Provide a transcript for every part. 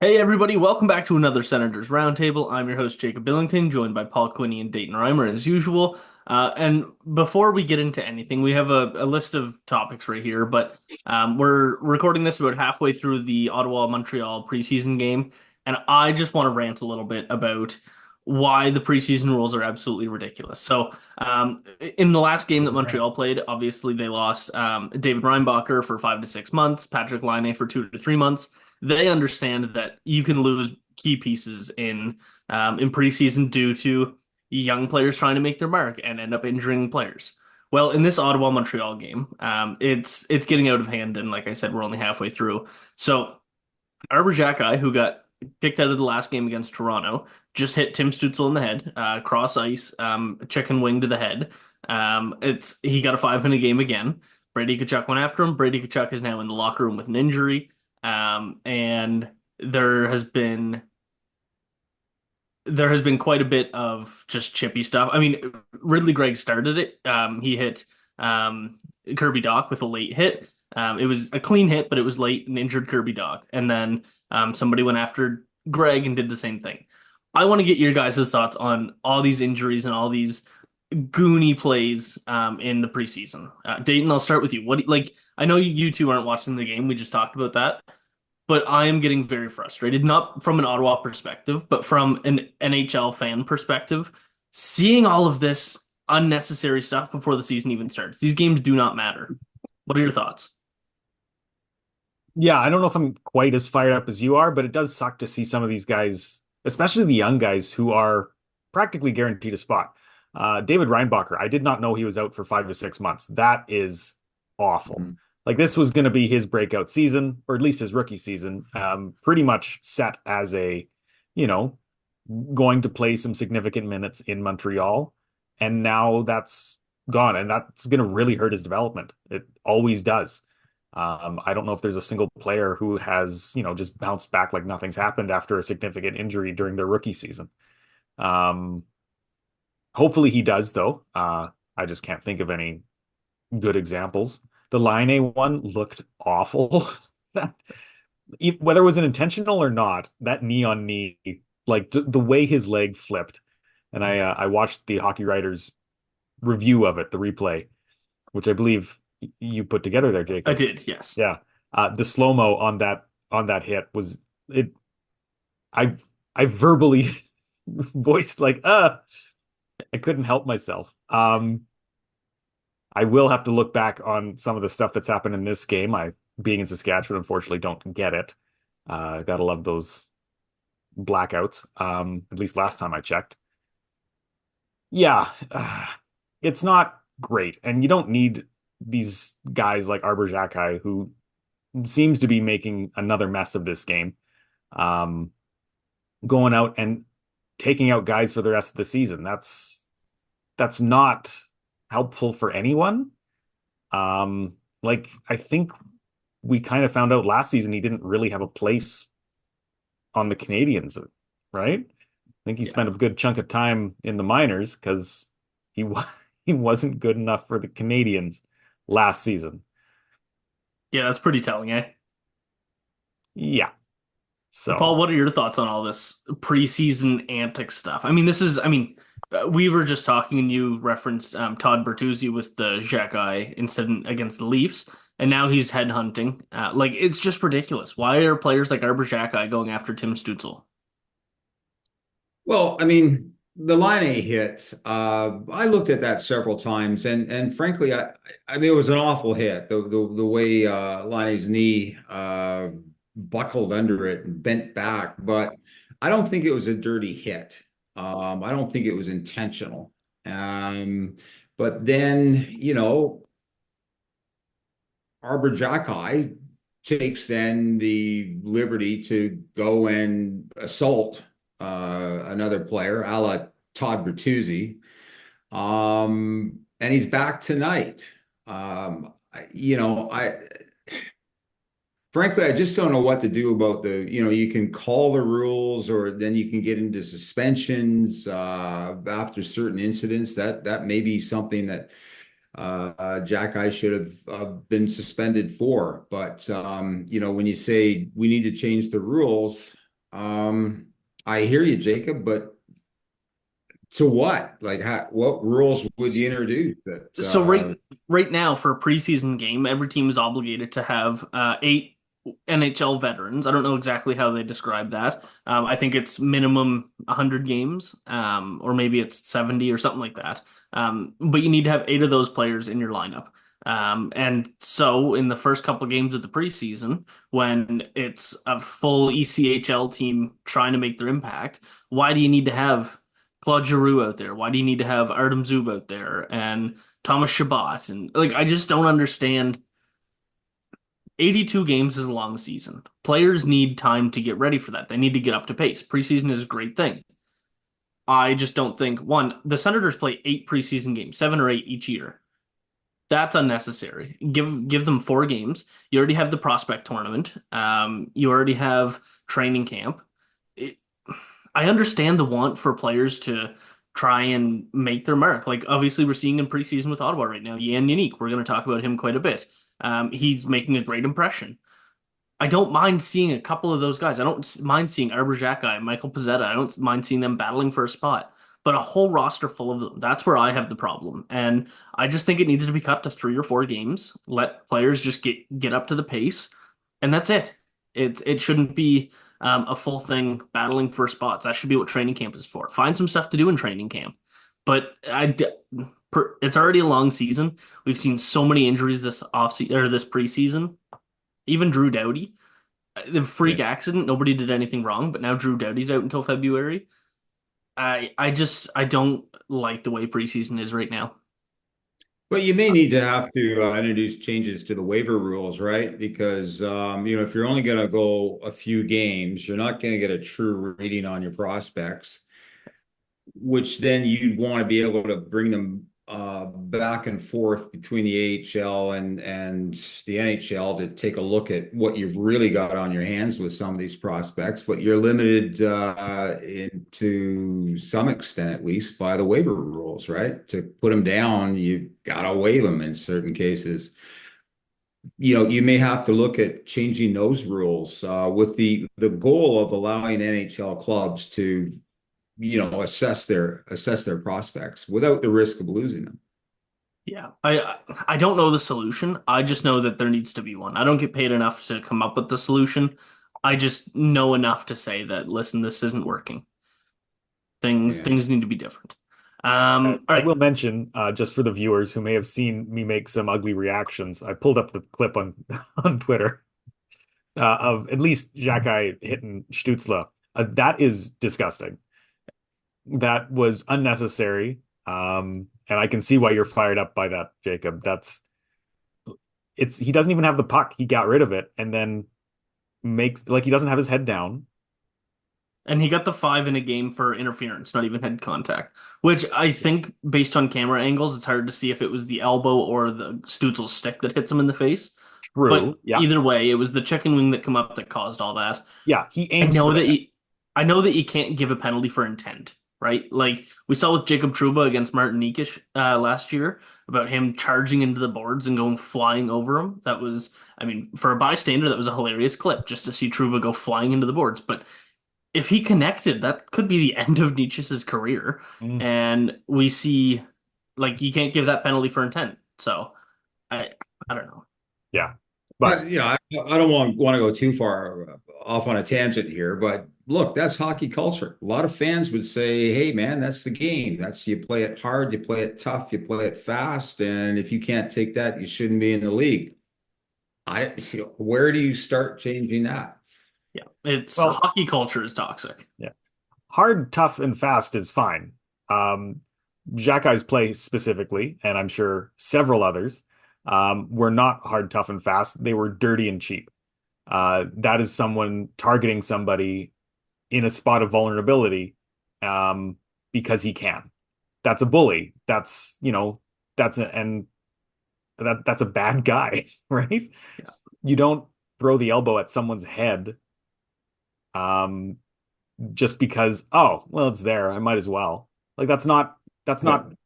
Hey everybody, welcome back to another Senators Roundtable. I'm your host Jacob Billington, joined by Paul Quinney and Dayton Reimer as usual. And before we get into anything, we have a list of topics right here, but we're recording this about halfway through the Ottawa-Montreal preseason game, and I just want to rant a little bit about why the preseason rules are absolutely ridiculous. In the last game that Montreal played, obviously they lost David Reinbacher for 5 to 6 months, Patrick Laine for 2 to 3 months. They understand that you can lose key pieces in preseason due to young players trying to make their mark and end up injuring players. Well, in this Ottawa Montreal game, it's getting out of hand, and like I said, we're only halfway through. So Arber Xhekaj, who got kicked out of the last game against Toronto, just hit Tim Stützle in the head, cross ice, chicken wing to the head. It's he got a 5-minute game again. Brady Tkachuk went after him. Brady Tkachuk is now in the locker room with an injury. And there has been quite a bit of just chippy stuff. I mean, Ridley Gregg started it. He hit Kirby Dach with a late hit. It was a clean hit, but it was late and injured Kirby Dach. And then somebody went after Greg and did the same thing. I want to get your guys' thoughts on all these injuries and all these goony plays in the preseason. Dayton, I'll start with you. Like? I know you two aren't watching the game. We just talked about that, but I am getting very frustrated, not from an Ottawa perspective, but from an NHL fan perspective, seeing all of this unnecessary stuff before the season even starts. These games do not matter. What are your thoughts? Yeah, I don't know if I'm quite as fired up as you are, but it does suck to see some of these guys, especially the young guys who are practically guaranteed a spot. David Reinbacher, I did not know he was out for 5 to 6 months. That is awful. Mhm. Like this was going to be his breakout season, or at least his rookie season, pretty much set as you know, going to play some significant minutes in Montreal. And now that's gone, and that's going to really hurt his development. It always does. I don't know if there's a single player who has, just bounced back like nothing's happened after a significant injury during their rookie season. Um, Hopefully he does, though. I just can't think of any good examples. The Line A one looked awful. Whether it was an intentional or not, that knee on knee, like the way his leg flipped, and I watched the Hockey Writers review of it, the replay, which I believe you put together there, I Jacob. did, yes. Yeah. The slow-mo on that hit was it I I verbally voiced like I couldn't help myself. I will have to look back on some of the stuff that's happened in this game. I being in Saskatchewan, unfortunately, don't get it. Gotta love those blackouts. At least last time I checked. Yeah, it's not great, and you don't need these guys like Arber Xhekaj who seems to be making another mess of this game, um, going out and taking out guys for the rest of the season. That's not helpful for anyone. Like I think we kind of found out last season he didn't really have a place on the Canadians, right? I think he Yeah. spent a good chunk of time in the minors because he was he wasn't good enough for the Canadians last season. Yeah, that's pretty telling, eh? Yeah. Paul, So what are your thoughts on all this preseason antic stuff? We were just talking and you referenced Todd Bertuzzi with the Xhekaj incident against the Leafs, and now he's headhunting. Like, it's just ridiculous. Why are players like Arber Xhekaj going after Tim Stützle? Well, I mean, the line A hit. I looked at that several times, and frankly, I mean, it was an awful hit. The way line A's knee buckled under it and bent back, but I don't think it was a dirty hit. I don't think it was intentional. Um, but then, Arbor takes then the liberty to go and assault another player, a la Todd Bertuzzi. And he's back tonight. I frankly, I just don't know what to do about you can call the rules or then you can get into suspensions after certain incidents. That may be something that Jack I should have been suspended for. But when you say we need to change the rules, I hear you, Jacob, but to what? Like, what rules would you introduce that? So right now for a preseason game, every team is obligated to have eight NHL veterans. I don't know exactly how they describe that. I think it's minimum 100 games, or maybe it's 70 or something like that. But you need to have eight of those players in your lineup. And so in the first couple games of the preseason, when it's a full ECHL team trying to make their impact, why do you need to have Claude Giroux out there? Why do you need to have Artem Zub out there and Thomas Chabot? And like, I just don't understand. 82 games is a long season. Players need time to get ready for that. They need to get up to pace. Preseason is a great thing. I just don't think one, the Senators play eight preseason games, seven or eight each year. That's unnecessary. Give them four games. You already have the prospect tournament. You already have training camp. It, I understand the want for players to try and make their mark. Like obviously we're seeing in preseason with Ottawa right now. Yan Yannick, we're going to talk about him quite a bit. He's making a great impression. I don't mind seeing a couple of those guys. I don't mind seeing Arber Xhekaj and Michael Pezzetta. I don't mind seeing them battling for a spot. But a whole roster full of them, that's where I have the problem. And I just think it needs to be cut to three or four games. Let players just get up to the pace, and that's it. It shouldn't be a full thing battling for spots. That should be what training camp is for. Find some stuff to do in training camp. But it's already a long season. We've seen so many injuries this offseason or this preseason. Even Drew Doughty, the freak Yeah. accident, nobody did anything wrong, but now Drew Doughty's out until February. I don't like the way preseason is right now. But you may need to have to introduce changes to the waiver rules, right? Because if you're only going to go a few games, you're not going to get a true reading on your prospects, which then you'd want to be able to bring them back and forth between the AHL and the NHL to take a look at what you've really got on your hands with some of these prospects. But you're limited to some extent, at least, by the waiver rules, right? To put them down, you've got to waive them in certain cases. You may have to look at changing those rules with the goal of allowing NHL clubs to assess their prospects without the risk of losing them. Yeah, I don't know the solution. I just know that there needs to be one. I don't get paid enough to come up with the solution. I just know enough to say that, listen, this isn't working. Things Yeah. things need to be different. All I right. will mention, just for the viewers who may have seen me make some ugly reactions, I pulled up the clip on on Twitter of at least Xhekaj hitting Stützle. That is disgusting. That was unnecessary. And I can see why you're fired up by that, Jacob. He doesn't even have the puck. He got rid of it and then makes like he doesn't have his head down. And he got the five in a game for interference, not even head contact, which I think based on camera angles, it's hard to see if it was the elbow or the Stutzel stick that hits him in the face. But True. Yeah. either way, it was the chicken wing that come up that caused all that. Yeah. He I aims know for the that head. I know that you can't give a penalty for intent, right? Like we saw with Jacob Trouba against Martin Nikic last year about him charging into the boards and going flying over him. That was, I mean, for a bystander, that was a hilarious clip just to see Trouba go flying into the boards. But if he connected, that could be the end of Nicic's career. Mm, And we see, like, you can't give that penalty for intent. So I, I don't know. yeah. But I don't want to go too far off on a tangent here, but look, that's hockey culture. A lot of fans would say, "Hey, man, that's the game. That's you play it hard, you play it tough, you play it fast, and if you can't take that, you shouldn't be in the league." Where do you start changing that? Yeah, it's well, hockey culture is toxic. yeah. Hard, tough, and fast is fine. Xhekaj's play specifically, and I'm sure several others, were not hard, tough, and fast. They were dirty and cheap. That is someone targeting somebody in a spot of vulnerability because he can. That's a bully. That's a bad guy, right? Yeah. You don't throw the elbow at someone's head um, just because, oh, well, it's there. I might as well. Like that's not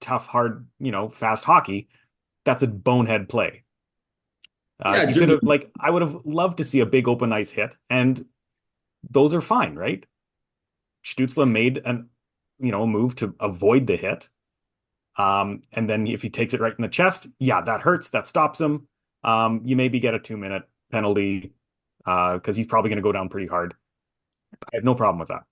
tough, hard, fast hockey. That's a bonehead play. Yeah, You could have I would have loved to see a big open ice hit, and those are fine, right? Stützle made a move to avoid the hit. And then if he takes it right in the chest, yeah, that hurts. That stops him. You maybe get a 2-minute penalty because he's probably going to go down pretty hard. I have no problem with that.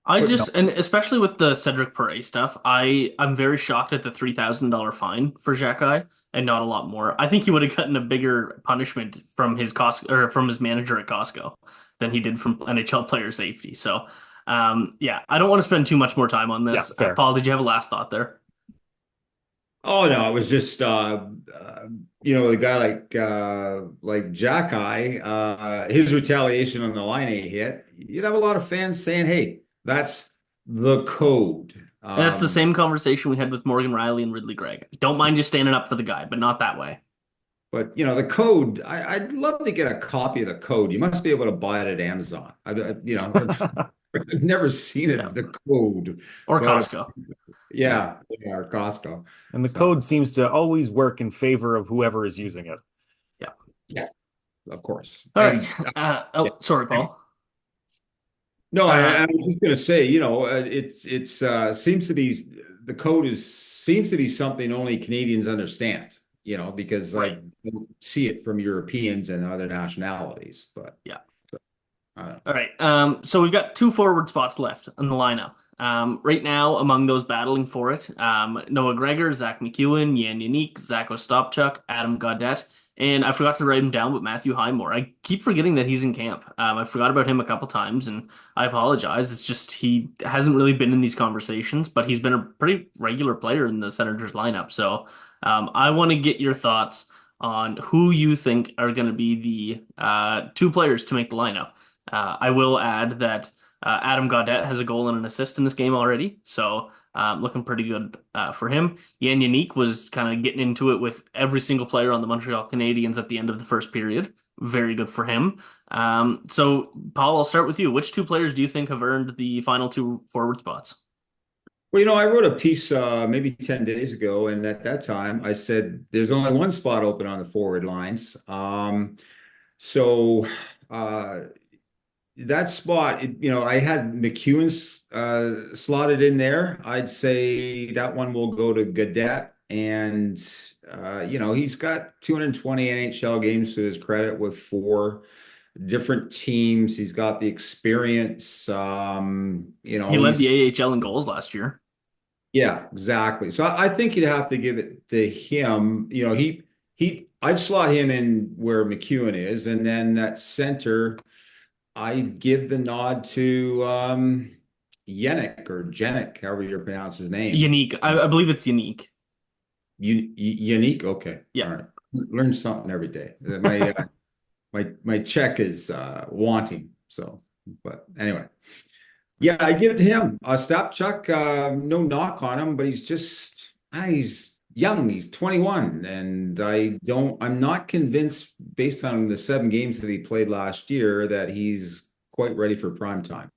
But and especially with the Cedric Pare stuff, I'm very shocked at the $3,000 fine for Xhekaj and not a lot more. I think he would have gotten a bigger punishment from his from his manager at Costco than he did from NHL player safety. So, yeah, I don't want to spend too much more time on Yeah, this. fair. Paul, did you have a last thought there? oh no, it was just a guy like Jackeye, his retaliation on the line A hit. You'd have a lot of fans saying, "Hey, that's the code." And that's the same conversation we had with Morgan Riley and Ridley Gregg. Don't mind you standing up for the guy, but not that way. But the code, I'd love to get a copy of the code. You must be able to buy it at Amazon. I've never seen Yeah. it, the code, Or but Costco. yeah, or Costco. And the So code seems to always work in favor of whoever is using it. Yeah. yeah, of course. All And right. yeah. Sorry, Paul. No, I Uh, was just going to say, it's seems to be the code seems to be something only Canadians understand, because I right. don't see it from Europeans and other nationalities. But Yeah. uh, All right. So we've got two forward spots left in the lineup. Right now, among those battling for it, Noah Gregor, Zach McEwen, Yan Yannick, Zach Ostapchuk, Adam Gaudette, and I forgot to write him down, but Matthew Highmore. I keep forgetting that he's in camp. I forgot about him a couple times, and I apologize. It's just he hasn't really been in these conversations, but he's been a pretty regular player in the Senators lineup. So I want to get your thoughts on who you think are going to be the two players to make the lineup. I will add that Adam Gaudette has a goal and an assist in this game already, so looking pretty good for him. Yan Yannick was kind of getting into it with every single player on the Montreal Canadiens at the end of the first period. Very good for him. So, Paul, I'll start with you. Which two players do you think have earned the final two forward spots? well, I wrote a piece maybe 10 days ago, and at that time I said there's only one spot open on the forward lines. So uh, that spot, I had McEwen's slotted in there. I'd say that one will go to Gaudette. And, he's got 220 NHL games to his credit with four different teams. He's got the experience. He led the AHL in goals last year. Yeah, exactly. So I think you'd have to give it to him. I'd slot him in where McEwen is, and then at center, I'd give the nod to Yannick or Jenick, however you pronounce his name. Unique. I believe it's unique. Unique. Okay, all Yeah. right. Learn something every day. My check is wanting. So, but anyway. Yeah, I give it to him. Stopchuk, no knock on him, but he's young. He's 21, and I'm not convinced based on the 7 games that he played last year that he's quite ready for prime time.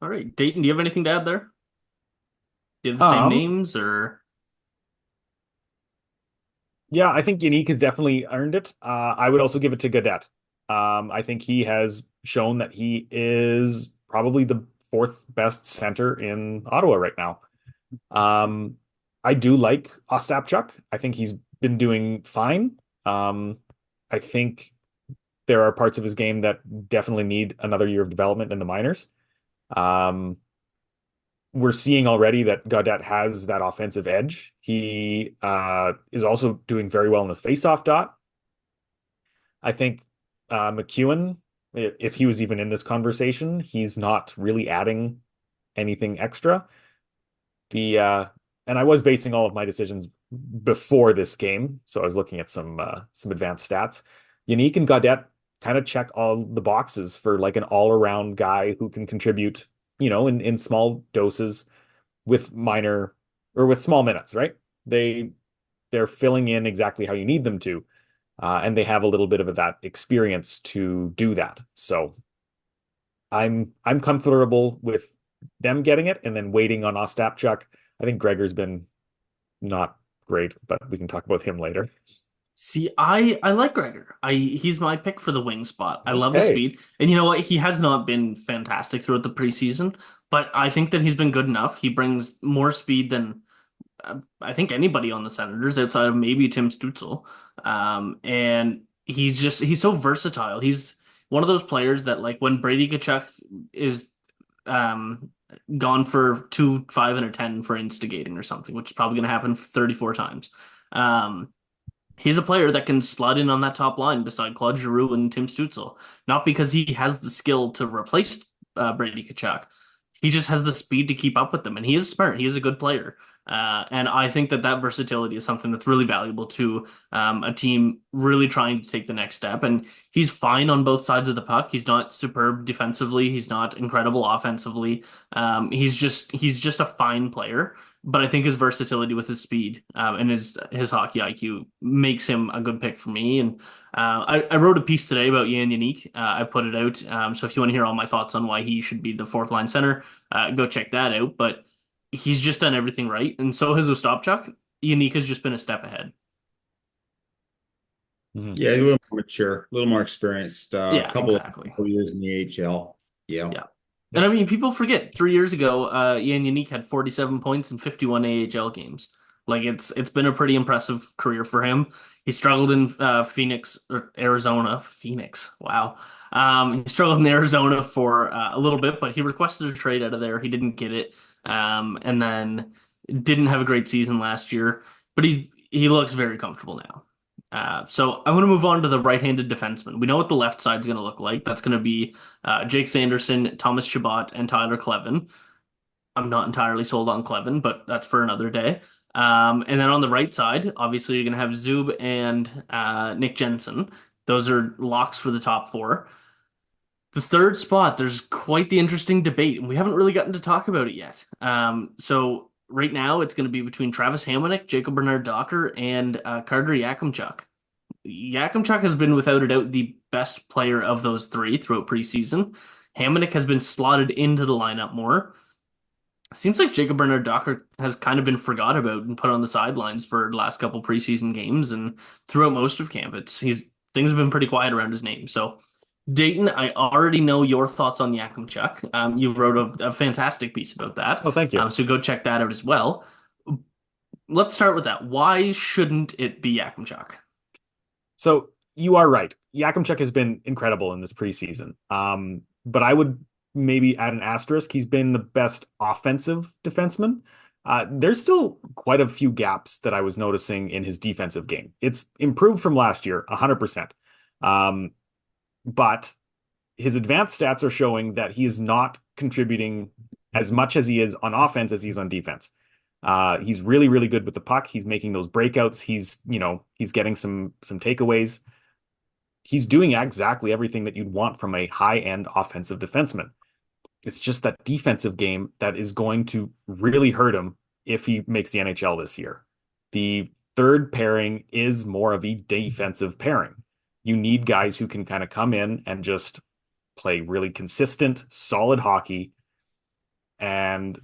All right. Dayton, do you have anything to add there? Do you have the same Um, names or? yeah, I think Yannick has definitely earned it. I would also give it to Gaudette. I think he has shown that he is probably the fourth best center in Ottawa right now. I do like Ostapchuk. I think he's been doing fine. I think there are parts of his game that definitely need another year of development in the minors. Um, we're seeing already that Gaudette has that offensive edge. He is also doing very well in the faceoff dot. I think McEwen, if he was even in this conversation, he's not really adding anything extra. And I was basing all of my decisions before this game, so I was looking at some advanced stats. Yannick and Gaudette kind of check all the boxes for like an all-around guy who can contribute, in small doses with minor or with small minutes, right? They're filling in exactly how you need them to. And they have a little bit of that experience to do that. So I'm comfortable with them getting it and then waiting on Ostapchuk. I think Gregor's been not great, but we can talk about him later. See, I like Gregor. He's my pick for the wing spot. I love his Okay. speed. And you know what? He has not been fantastic throughout the preseason, but I think that he's been good enough. He brings more speed than I think anybody on the Senators outside of maybe Tim Stützle. And he's so versatile. He's one of those players that like when Brady Tkachuk is um gone for 2, 5, and a 10 for instigating or something, which is probably going to happen 34 times. Um, He's a player that can slot in on that top line beside Claude Giroux and Tim Stützle. Not because he has the skill to replace Brady Tkachuk. He just has the speed to keep up with them, and he is smart. He is a good player. And I think that that versatility is something that's really valuable to a team really trying to take the next step. And he's fine on both sides of the puck. He's not superb defensively. He's not incredible offensively. He's just a fine player. But I think his versatility with his speed and his hockey IQ makes him a good pick for me. And I wrote a piece today about Yan Yannick. I put it out. So if you want to hear all my thoughts on why he should be the fourth line center, go check that out. But he's just done everything right, and so has Ostapchuk. Yannick has just been a step ahead. Mhm. Yeah, a little more mature, a little more experienced. A Yeah, couple of exactly. years in the AHL. Yeah. Yeah. And I mean, people forget 3 years ago, Yan Yannick had 47 points in 51 AHL games. Like it's been a pretty impressive career for him. He struggled in Phoenix or Arizona. Phoenix, wow. He struggled in Arizona for a little bit, but he requested a trade out of there. He didn't get it, and then didn't have a great season last year. But he looks very comfortable now. So I want to move on to the right-handed defenseman. We know what the left side's going to look like. That's going to be Jake Sanderson, Thomas Chabot, and Tyler Kleven. I'm not entirely sold on Kleven, but that's for another day. And then on the right side, obviously you're going to have Zub and Nick Jensen. Those are locks for the top four. The third spot, there's quite the interesting debate, and we haven't really gotten to talk about it yet. So right now it's going to be between Travis Hamonic, Jacob Bernard Docker, and Carter Yakemchuk. Yakemchuk has been without a doubt the best player of those three throughout preseason. Hamonic has been slotted into the lineup more. Seems like Jacob Bernard Docker has kind of been forgot about and put on the sidelines for the last couple preseason games and throughout most of camp. Things have been pretty quiet around his name. So Dayton, I already know your thoughts on Yakemchuk. You wrote a fantastic piece about that. Oh, thank you. So go check that out as well. Let's start with that. Why shouldn't it be Yakemchuk? So you are right. Yakimchuk has been incredible in this preseason. But I would maybe add an asterisk. He's been the best offensive defenseman. There's still quite a few gaps that I was noticing in his defensive game. It's improved from last year, 100%. But his advanced stats are showing that he is not contributing as much as he is on offense as he is on defense. He's really, really good with the puck. He's making those breakouts. He's getting some takeaways. He's doing exactly everything that you'd want from a high-end offensive defenseman. It's just that defensive game that is going to really hurt him if he makes the NHL this year. The third pairing is more of a defensive pairing. You need guys who can kind of come in and just play really consistent, solid hockey, and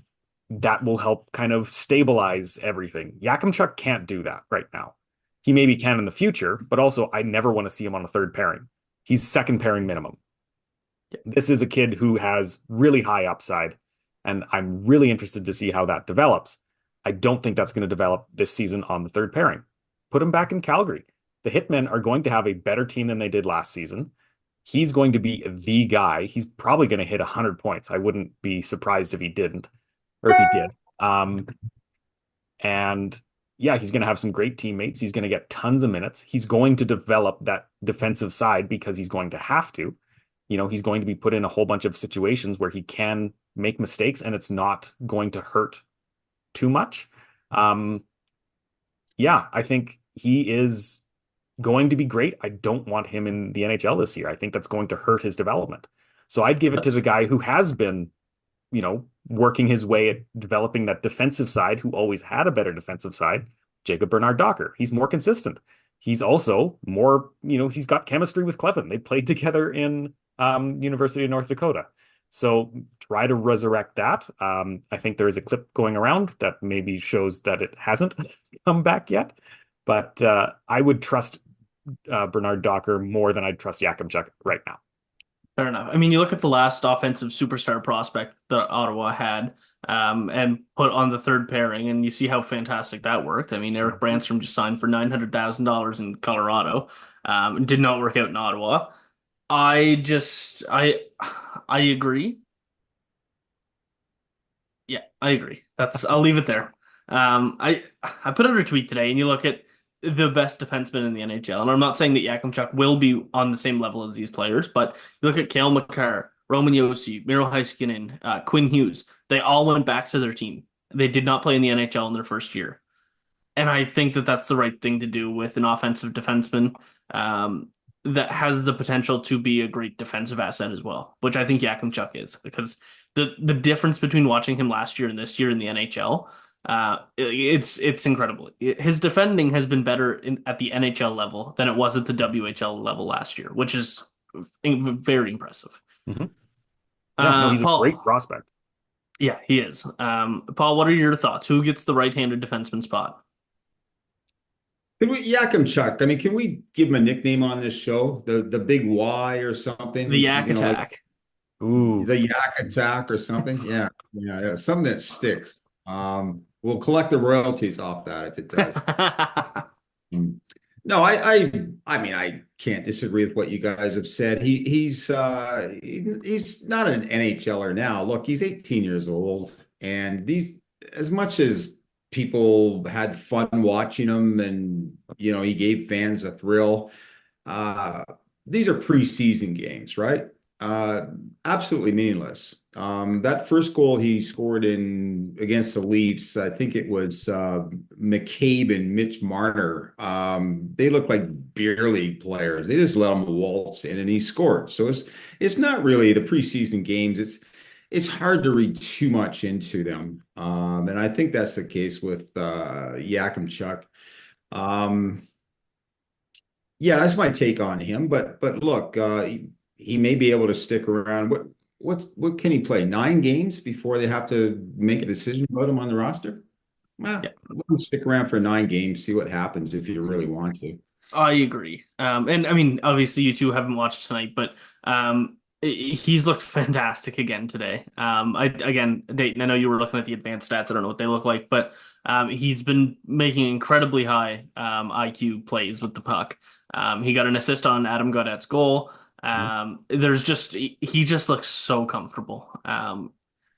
that will help kind of stabilize everything. Yakimchuk can't do that right now. He maybe can in the future, but also I never want to see him on a third pairing. He's second pairing minimum. This is a kid who has really high upside, and I'm really interested to see how that develops. I don't think that's going to develop this season on the third pairing. Put him back in Calgary. The Hitmen are going to have a better team than they did last season. He's going to be the guy. He's probably going to hit 100 points. I wouldn't be surprised if he didn't, or if he did. And yeah, he's going to have some great teammates. He's going to get tons of minutes. He's going to develop that defensive side because he's going to have to. He's going to be put in a whole bunch of situations where he can make mistakes and it's not going to hurt too much. Yeah, I think he is going to be great. I don't want him in the NHL this year. I think that's going to hurt his development. So I'd give it to the guy who has been, working his way at developing that defensive side, who always had a better defensive side, Jacob Bernard Docker. He's more consistent. He's also more, he's got chemistry with Kleven. They played together in University of North Dakota. So try to resurrect that. I think there is a clip going around that maybe shows that it hasn't come back yet. But I would trust Bernard Docker more than I'd trust Yakimchuk right now. Fair enough. I mean, you look at the last offensive superstar prospect that Ottawa had, and put on the third pairing, and you see how fantastic that worked. I mean, Eric Branstrom just signed for $900,000 in Colorado. Did not work out in Ottawa. I just, I agree. Yeah, I agree. I'll leave it there. I put out a tweet today, and you look at the best defenseman in the NHL, and I'm not saying that Yakimchuk will be on the same level as these players, but you look at Cale Makar, Roman Josi, Miro Heiskanen, Quinn Hughes. They all went back to their team. They did not play in the NHL in their first year, and I think that that's the right thing to do with an offensive defenseman, that has the potential to be a great defensive asset as well, which I think Yakimchuk is, because the difference between watching him last year and this year in the NHL, it's incredible. His defending has been better at the NHL level than it was at the WHL level last year, which is very impressive. Mm-hmm. Yeah, no, he's a great Paul, prospect. yeah, he is. Paul, what are your thoughts? Who gets the right-handed defenseman spot? Can we Yakimchuk? I mean, can we give him a nickname on this show? The Big Y or The something? Yak Like Attack. Ooh. the Yak Attack or something? Yeah, yeah, something that sticks. We'll collect the royalties off that if it does. Mm. No, I mean, I can't disagree with what you guys have said. He's not an NHLer now. Look, he's 18 years old, and these, as much as people had fun watching him, and he gave fans a thrill. Uh, these are preseason games, right? Uh, Absolutely meaningless. That first goal he scored in against the Leafs, I think it was McCabe and Mitch Marner. They look like beer league players. They just let him waltz in, and he scored. So it's not really the preseason games. It's hard to read too much into them, and I think that's the case with Yakimchuk. Um, yeah, that's my take on him. But look, he may be able to stick around. What can he play? 9 games before they have to make a decision about him on the roster? Well, Yeah. let him stick around for 9 games, see what happens if you really want to. I agree. And I mean, obviously, you two haven't watched tonight, but he's looked fantastic again today. Again, Dayton, I know you were looking at the advanced stats. I don't know what they look like, but he's been making incredibly high IQ plays with the puck. He got an assist on Adam Gaudette's goal. He just looks so comfortable.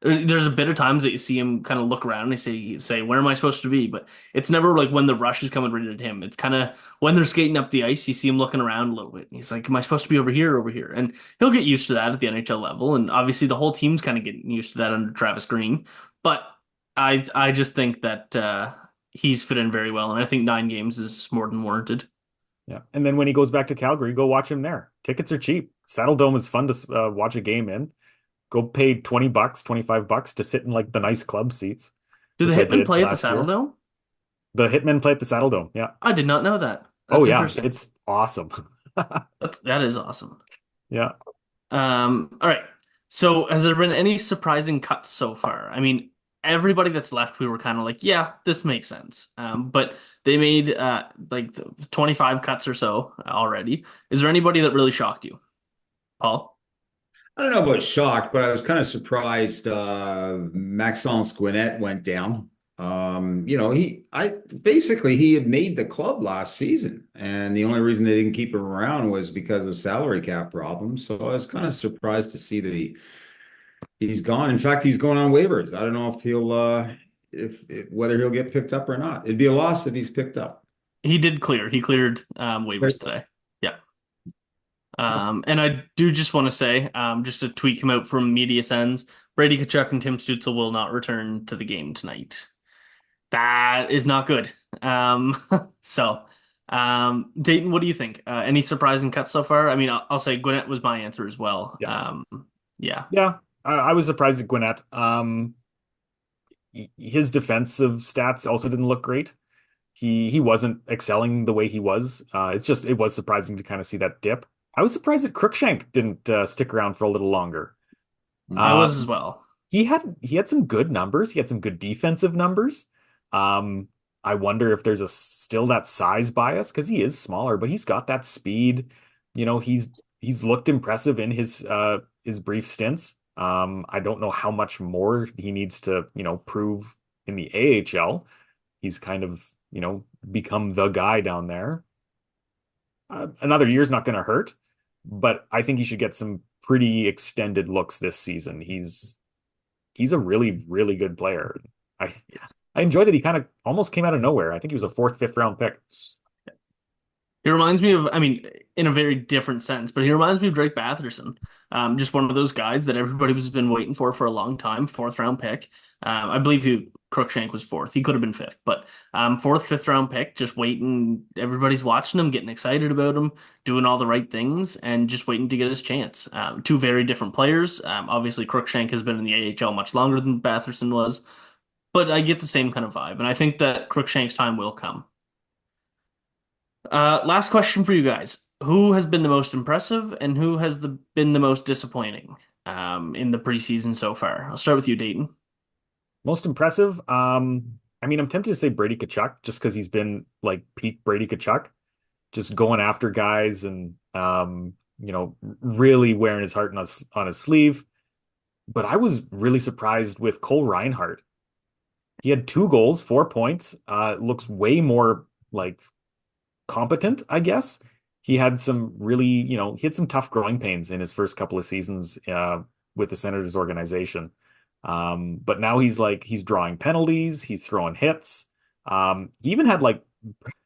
There's a bit of times that you see him kind of look around and say, where am I supposed to be? But it's never like when the rush is coming right at him. It's kind of when they're skating up the ice, you see him looking around a little bit. And he's like, am I supposed to be over here, over here? And he'll get used to that at the NHL level. And obviously the whole team's kind of getting used to that under Travis Green. But I just think that he's fit in very well. And I think 9 games is more than warranted. Yeah. And then when he goes back to Calgary, go watch him there. Tickets are cheap. Saddle Dome is fun to watch a game in. Go pay $20, $25 to sit in like the nice club seats. Do the Which I Hitmen did play at the last Saddle year. Dome? The Hitmen play at the Saddle Dome. Yeah. I did not know that. Oh That's yeah, interesting. it's awesome. That is awesome. Yeah. All right. So has there been any surprising cuts so far? I mean, everybody that's left, we were kind of like, yeah, this makes sense. But they made like 25 cuts or so already. Is there anybody that really shocked you, Paul? I don't know about shocked, but I was kind of surprised Maxence Gwinnett went down. He had made the club last season, and the only reason they didn't keep him around was because of salary cap problems. So I was kind of surprised to see that he's gone. In fact, he's going on waivers. I don't know if he'll if whether he'll get picked up or not. It'd be a loss if he's picked up. He did clear. He cleared waivers today. Yeah. And I do just want to say, just a tweet come out from Media Sends, Brady Tkachuk and Tim Stützle will not return to the game tonight. That is not good. So, Dayton, what do you think? Any surprising cuts so far? I mean, I'll say Gwinnett was my answer as well. Yeah. Yeah. Yeah. I was surprised at Gwinnett. His defensive stats also didn't look great. He wasn't excelling the way he was. It was surprising to kind of see that dip. I was surprised that Crookshank didn't stick around for a little longer. I was as well. He had some good numbers. He had some good defensive numbers. I wonder if there's still that size bias because he is smaller, but he's got that speed. He's looked impressive in his brief stints. I don't know how much more he needs to, prove in the AHL. He's kind of, become the guy down there. Another year's not going to hurt, but I think he should get some pretty extended looks this season. He's a really, really good player. I I enjoy that he kind of almost came out of nowhere. I think he was a fourth, fifth round pick. He reminds me of, I mean, in a very different sense, but he reminds me of Drake Batherson. Just one of those guys that everybody was been waiting for a long time, fourth round pick. I believe Crookshank was fourth. He could have been fifth, but fourth, fifth round pick, just waiting. Everybody's watching him, getting excited about him, doing all the right things, and just waiting to get his chance. Two very different players. Obviously, Crookshank has been in the AHL much longer than Batherson was, but I get the same kind of vibe, and I think that Crookshank's time will come. Last question for you guys. Who has been the most impressive and who has been the most disappointing in the preseason so far? I'll start with you, Dayton. Most impressive. I mean, I'm tempted to say Brady Tkachuk just because he's been like peak Brady Tkachuk, just going after guys and really wearing his heart on his sleeve. But I was really surprised with Cole Reinhardt. He had 2 goals, 4 points. Looks way more like competent, I guess. He had some really, he had some tough growing pains in his first couple of seasons with the Senators organization. But now he's drawing penalties, he's throwing hits. He even had like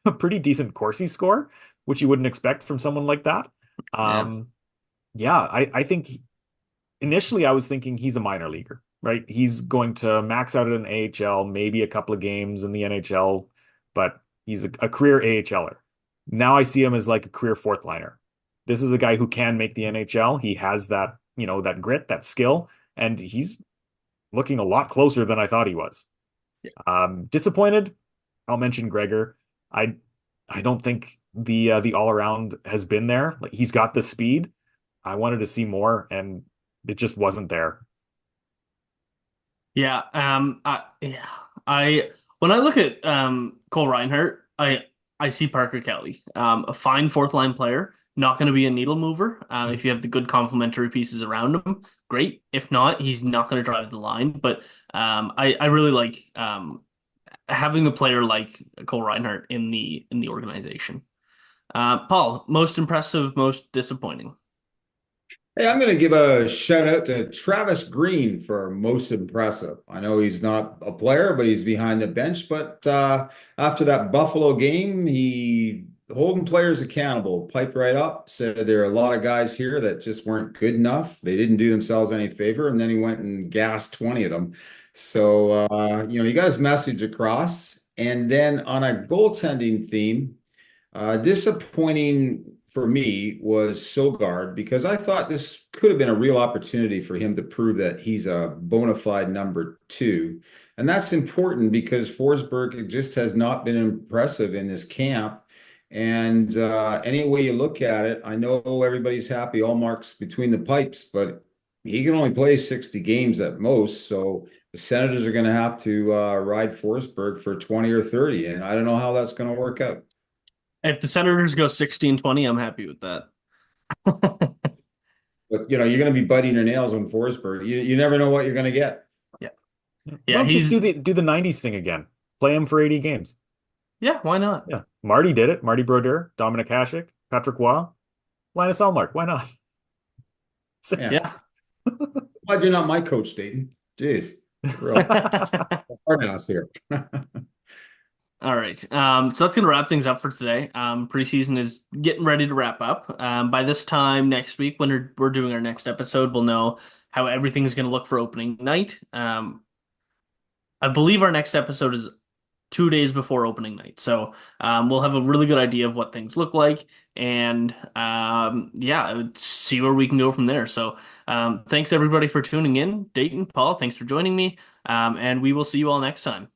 a pretty decent Corsi score, which you wouldn't expect from someone like that. I think initially I was thinking he's a minor leaguer, right? He's going to max out at an AHL, maybe a couple of games in the NHL, but he's a career AHLer. Now I see him as like a career fourth liner. This is a guy who can make the NHL. He has that, that grit, that skill, and he's looking a lot closer than I thought he was. Disappointed. I'll mention Gregor. I don't think the all around has been there. Like he's got the speed. I wanted to see more, and it just wasn't there. Yeah. I when I look at Cole Reinhardt, I see Parker Kelly, a fine fourth line player, not going to be a needle mover. If you have the good complementary pieces around him, great. If not, he's not going to drive the line. But I really like having a player like Cole Reinhardt in the organization. Paul, most impressive, most disappointing. Hey, I'm going to give a shout out to Travis Green for most impressive. I know he's not a player, but he's behind the bench. But after that Buffalo game, he holding players accountable, piped right up, said there are a lot of guys here that just weren't good enough. They didn't do themselves any favor, and then he went and gassed 20 of them. So he got his message across. And then on a goaltending theme, disappointing for me was Sogard because I thought this could have been a real opportunity for him to prove that he's a bona fide number 2. And that's important because Forsberg just has not been impressive in this camp. And any way you look at it, I know everybody's happy, all marks between the pipes, but he can only play 60 games at most. So the Senators are going to have to ride Forsberg for 20 or 30. And I don't know how that's going to work out. If the Senators go 16-20, I'm happy with that. But you're going to be biting your nails on Forsberg. You never know what you're going to get. Yeah. Well, just do the 90s thing again. Play him for 80 games. Yeah, why not? Yeah. Marty did it. Marty Brodeur, Dominic Hasek, Patrick Roy, Linus Ullmark. Why not? Yeah. Glad you're not my coach, Dayton. Jeez. Real hard house here. All right. So that's going to wrap things up for today. Preseason is getting ready to wrap up. By this time next week, when we're doing our next episode, we'll know how everything's going to look for opening night. I believe our next episode is 2 days before opening night. So we'll have a really good idea of what things look like and see where we can go from there. So thanks everybody for tuning in. Dayton, Paul, thanks for joining me. And we will see you all next time.